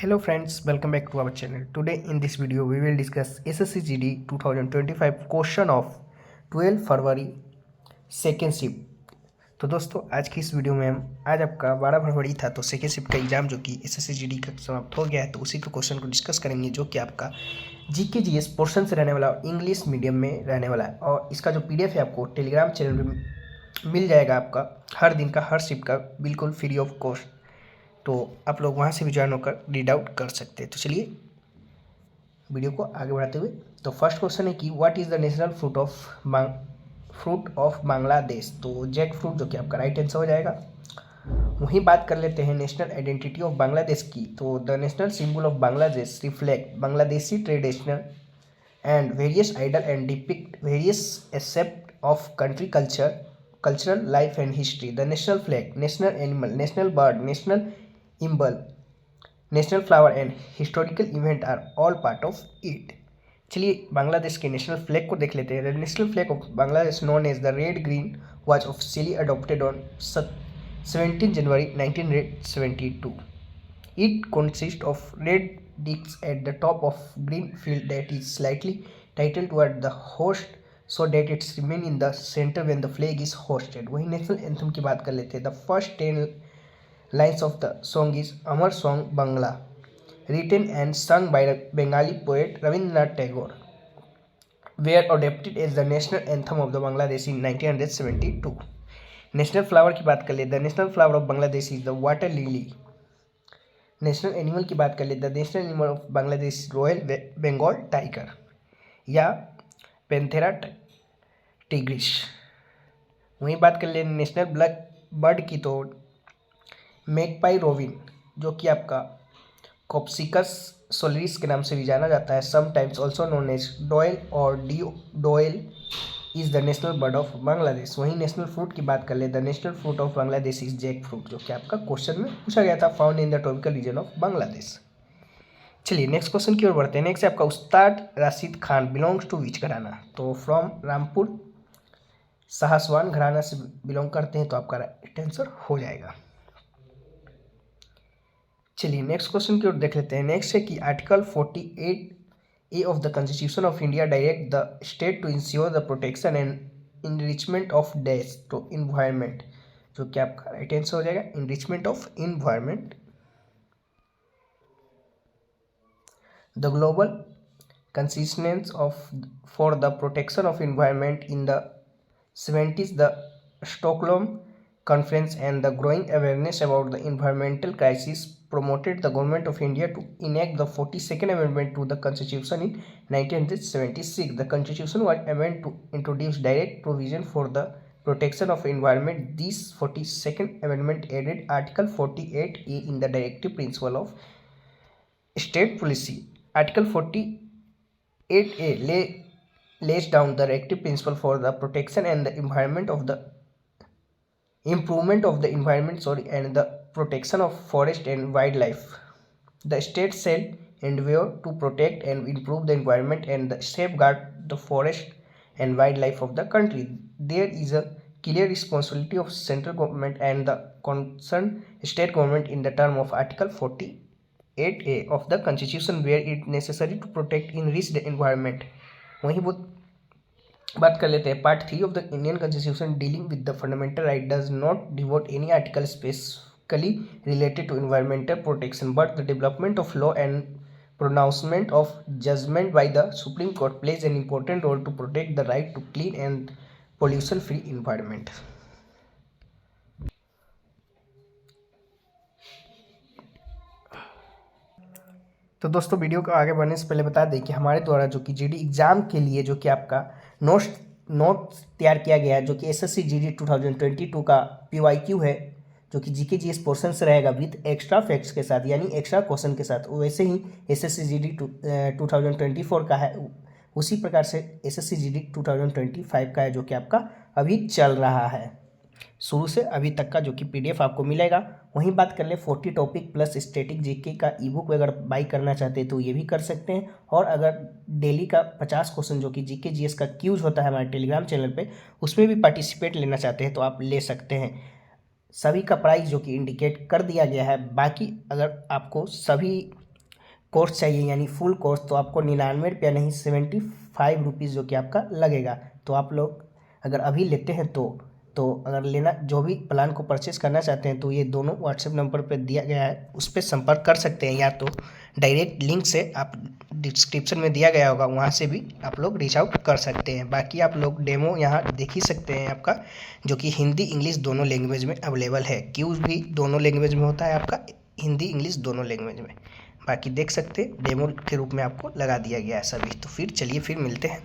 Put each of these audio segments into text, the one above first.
Hello friends, welcome back to our channel. Today in this video we will discuss SSC GD 2025 question of 12 February second shift. तो दोस्तों आज की इस video में हम आज आपका 12 फरवरी था तो सेकेंड शिफ्ट का एग्जाम जो कि SSC GD का समाप्त हो गया है, तो उसी के क्वेश्चन को डिस्कस करेंगे जो कि आपका जीके जीएस पोर्शन से रहने वाला और इंग्लिश मीडियम में रहने वाला है। और इसका जो PDF है आपको टेलीग्राम चैनल पर मिल जाएगा आपका हर दिन का हर शिफ्ट का बिल्कुल फ्री ऑफ कॉस्ट, तो आप लोग वहाँ से भी ज्वाइन होकर रीड आउट कर सकते हैं। तो चलिए वीडियो को आगे बढ़ाते हुए, तो फर्स्ट क्वेश्चन है कि what is the national fruit of Bangladesh. तो जैक फ्रूट जो कि आपका राइट आंसर हो जाएगा। वहीं बात कर लेते हैं नेशनल आइडेंटिटी ऑफ बांग्लादेश की। तो the national symbol of Bangladesh reflect Bangladeshi traditional and various ideal and depict various aspect of country cultural life and history. The national flag, national animal, national bird, national symbol, national flower and historical event are all part of it. चलिए बांग्लादेश के national flag को देख लेते हैं। The national flag of Bangladesh known as the red green was officially adopted on 17 January 1972. It consists of red discs at the top of green field that is slightly tilted toward the host so that it's remain in the center when the flag is hoisted. वही national anthem की बात कर लेते हैं। The first 10 lines of the song is Amar Song Bangla, written and sung by the Bengali poet Rabindranath Tagore, were adopted as the national anthem of the Bangladesh in 1972. National flower की बात कर ले, the national flower of Bangladesh is the water lily. National animal की बात कर ले, the national animal of Bangladesh royal Bengal tiger या panthera tigris. वहीं बात कर ले नेशनल ब्लैक बर्ड की, तो मैगपाई रोविन जो कि आपका कॉप्सिकस सोलरिस के नाम से भी जाना जाता है, sometimes also known as Doyel और Doyel is the national bird of Bangladesh. वहीं नेशनल फ्रूट की बात कर ले, the national fruit of Bangladesh is jackfruit जो कि आपका क्वेश्चन में पूछा गया था, found in the tropical region of Bangladesh. चलिए नेक्स्ट क्वेश्चन की ओर बढ़ते हैं। नेक्स्ट है आपका उस्ताद राशिद खान बिलोंग्स टू विच घराना। तो फ्रॉम रामपुर शाहसवान घराना से बिलोंग करते हैं, तो आपका राइट आंसर हो जाएगा। चलिए नेक्स्ट क्वेश्चन की ओर देख लेते हैं। नेक्स्ट है कि article 48A of the constitution of India direct the state to ensure the protection and enrichment of dash to environment, जो कि आपका राइट आंसर हो जाएगा enrichment of environment. The global consistence of for the protection of environment in the 70s, the Stockholm Conference and the growing awareness about the environmental crisis promoted the government of India to enact the 42nd Amendment to the Constitution in 1976. The Constitution was amended to introduce direct provision for the protection of environment. This 42nd Amendment added Article 48A in the directive principle of state policy. Article 48A lays down the directive principle for the protection and the environment of the improvement of the environment and the protection of forest and wildlife. The state shall endeavor to protect and improve the environment and safeguard the forest and wildlife of the country. There is a clear responsibility of central government and the concerned state government in the term of Article 48A of the Constitution where it necessary to protect enrich the environment. वहीं वो बात कर लेते हैं। Part 3 of the Indian constitution dealing with the fundamental right does not devote any article specifically related to environmental protection but the development of law and pronouncement of judgement by the supreme court plays an important role to protect the right to clean and pollution free environment. तो दोस्तों video को आगे बढ़ने से पहले बता दें कि हमारे द्वारा जो कि जीडी एग्ज़ाम के लिए जो कि आपका नोट्स तैयार किया गया है, जो कि एसएससी जीडी 2022 का PYQ है, जो कि जीके जीएस पोर्शन से रहेगा विद एक्स्ट्रा फैक्ट्स के साथ यानी एक्स्ट्रा क्वेश्चन के साथ। वैसे ही एसएससी जीडी 2024 का है, उसी प्रकार से एसएससी जीडी 2025 का है जो कि आपका अभी चल रहा है, शुरू से अभी तक का जो कि PDF आपको मिलेगा। वहीं बात कर ले 40 टॉपिक प्लस स्टैटिक जीके का ईबुक अगर बाई करना चाहते हैं तो ये भी कर सकते हैं। और अगर डेली का 50 क्वेश्चन जो कि जीके जीएस का क्यूज होता है हमारे टेलीग्राम चैनल पे, उसमें भी पार्टिसिपेट लेना चाहते हैं तो आप ले सकते हैं। सभी का प्राइस जो कि इंडिकेट कर दिया गया है। बाकी अगर आपको सभी कोर्स चाहिए यानी फुल कोर्स, तो आपको 99 रुपया नहीं 75 रुपीज़ जो कि आपका लगेगा। तो आप लोग अगर अभी लेते हैं तो अगर लेना जो भी प्लान को परचेस करना चाहते हैं तो ये दोनों व्हाट्सएप नंबर पर दिया गया है, उस पर संपर्क कर सकते हैं, या तो डायरेक्ट लिंक से आप डिस्क्रिप्शन में दिया गया होगा वहाँ से भी आप लोग रीच आउट कर सकते हैं। बाकी आप लोग डेमो यहाँ देख ही सकते हैं आपका, जो कि हिंदी इंग्लिश दोनों लैंग्वेज में अवेलेबल है। क्यूज भी दोनों लैंग्वेज में होता है आपका, हिंदी इंग्लिश दोनों लैंग्वेज में। बाकी देख सकते हैं डेमो के रूप में आपको लगा दिया गया है सभी। तो फिर चलिए फिर मिलते हैं।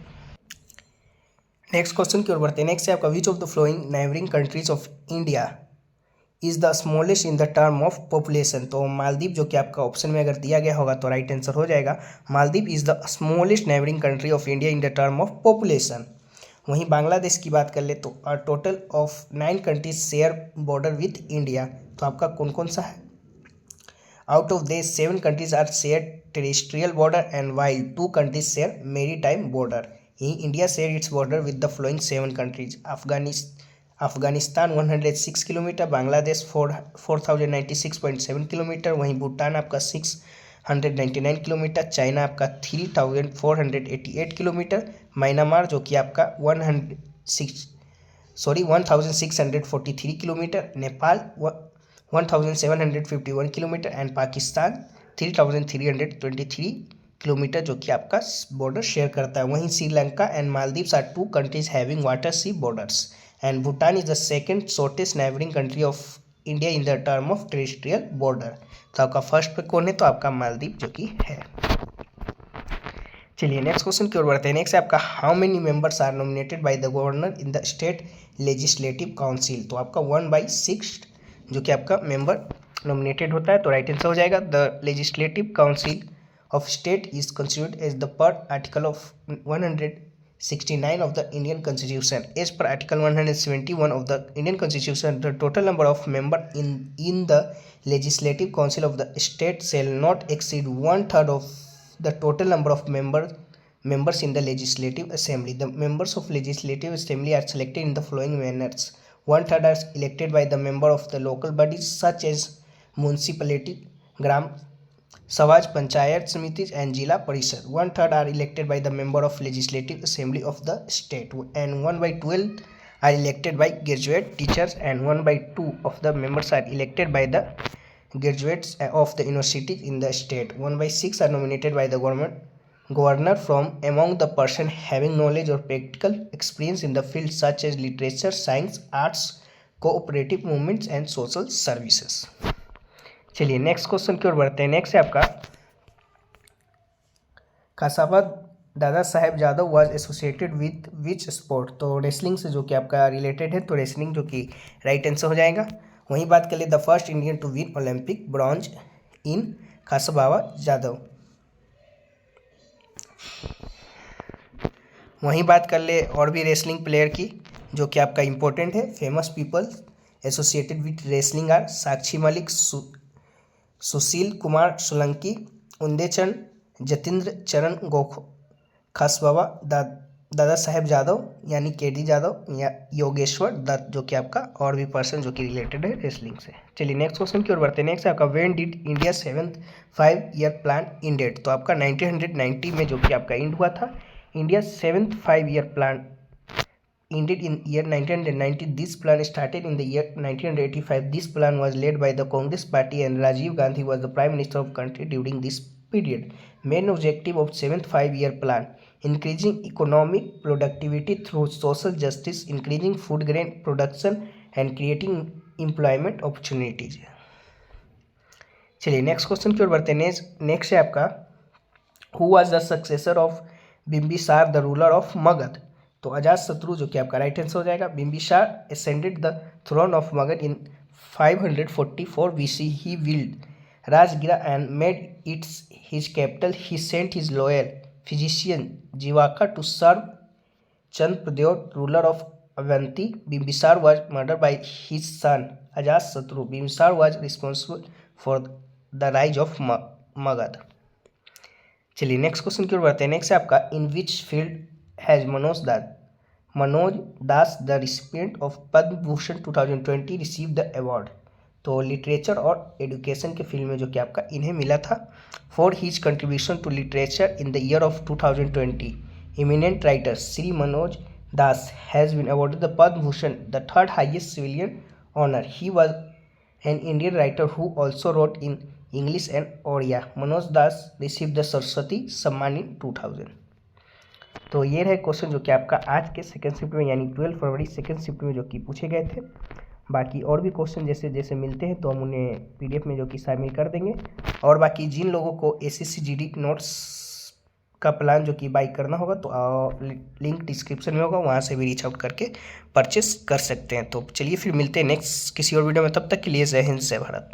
नेक्स्ट क्वेश्चन की ओर बढ़ते हैं। नेक्स्ट है आपका which of the flowing neighbouring countries of India is the smallest in the term of population. तो मालदीव जो कि आपका ऑप्शन में अगर दिया गया होगा तो राइट आंसर हो जाएगा Maldives is the smallest neighbouring country of India in the term of population. वहीं बांग्लादेश की बात कर ले तो a total of 9 countries share border with India. तो आपका कौन कौन सा है? Out of this 7 countries are shared terrestrial border and while 2 countries share maritime border. India share its border with the following 7 countries: Afghanistan 106 kilometre, Bangladesh 4096.7 kilometre, वहीं भूटान आपका 699 kilometre, China आपका 3488 kilometre, Myanmar जो कि आपका 1643 kilometre, Nepal 1751 kilometre and Pakistan 3323 kilometre जो कि आपका border share करता है। वहीं Sri Lanka and Maldives are 2 countries having water sea borders and Bhutan is the second shortest neighbouring country of India in the term of terrestrial border. तो आपका फर्स्ट पे कौन है? तो आपका मालदीव जो कि है। चलिए नेक्स्ट क्वेश्चन की ओर बढ़ते हैं। नेक्स्ट है आपका how many members are nominated by the governor in the state legislative council. तो आपका 1/6 जो कि आपका मेंबर नॉमिनेटेड होता है। तो राइट आंसर हो जाएगा the legislative council of state is constituted as the per article of 169 of the Indian Constitution. As per Article 171 of the Indian Constitution, the total number of members in the Legislative Council of the state shall not exceed 1/3 of the total number of members in the Legislative Assembly. The members of Legislative Assembly are selected in the following manners: 1/3 are elected by the member of the local bodies such as municipality, gram Savaj Panchayat Samitis and Jila Parishad. 1/3 are elected by the member of Legislative Assembly of the state and 1/12 are elected by graduate teachers and 1/2 of the members are elected by the graduates of the universities in the state. 1/6 are nominated by the governor from among the person having knowledge or practical experience in the field such as literature, science, arts, cooperative movements and social services. चलिए next question की ओर बढ़ते हैं। Next है आपका Khashaba Dada Saheb Jadhav was associated with which sport. तो wrestling से जो कि आपका रिलेटेड है, तो रेसलिंग जो कि राइट आंसर हो जाएगा। वहीं बात कर ले the first Indian to win Olympic bronze in Khashaba Jadhav. वहीं बात कर ले और भी रेसलिंग प्लेयर की जो कि आपका इंपॉर्टेंट है। Famous people associated with wrestling are Sakshi Malik, Sushil Kumar Solanki, Udaychand, Jatindra Charan गोखो, खासबाबा दादा साहेब जादव यानी केडी जादव या योगेश्वर दत्त जो कि आपका और भी पर्सन जो कि रिलेटेड है रेसलिंग से। चलिए नेक्स्ट क्वेश्चन की ओर बढ़ते हैं। नेक्स्ट आपका when did India 7th 5-year plan ended. तो आपका 1990 में जो कि आपका इंड हुआ था। India 7th 5-year plan ended in year 1990. This plan started in the year 1985. This plan was led by the Congress Party and Rajiv Gandhi was the Prime Minister of country during this period. Main objective of 7th 5-year plan: increasing economic productivity through social justice, increasing food grain production and creating employment opportunities. चलिए next question की ओर बढ़ते हैं। Next है आपका who was the successor of Bimbisara the ruler of Magadh. तो अजात शत्रु जो कि आपका राइट आंसर हो जाएगा। Bimbisara ascended the throne of Magad in 544 BC. He willed Rajgira and made it his capital. He sent his loyal physician Jivaka to serve Chandrapradya, ruler of Avanti. Bimbisar was murdered by his son Ajatashatru. Bimbisar was responsible for the rise of Magad. चलिए next question की ओर बढ़ते हैं। Next है आपका in which field has Manoj Das the recipient of Padma Bhushan 2020 receive the award. तो literature और education के फील्ड में जो कि आपका इन्हें मिला था। For his contribution to literature in the year of 2020 eminent writer Shri Manoj Das has been awarded the Padma Bhushan, the third highest civilian honour. He was an Indian writer who also wrote in English and Odia. Manoj Das receive the Saraswati सम्मान इन 2000। तो ये रहे question जो कि आपका आज के second shift में यानी 12 फरवरी सेकंड शिफ्ट में जो कि पूछे गए थे। बाकी और भी क्वेश्चन जैसे जैसे मिलते हैं तो हम उन्हें पीडीएफ में जो कि शामिल कर देंगे। और बाकी जिन लोगों को एसएससी जीडी नोट्स का प्लान जो कि बाई करना होगा तो लिंक डिस्क्रिप्शन में होगा, वहाँ से भी रीच आउट करके परचेस कर सकते हैं। तो चलिए फिर मिलते हैं नेक्स्ट किसी और वीडियो में, तब तक के लिए जय हिंद जय भारत।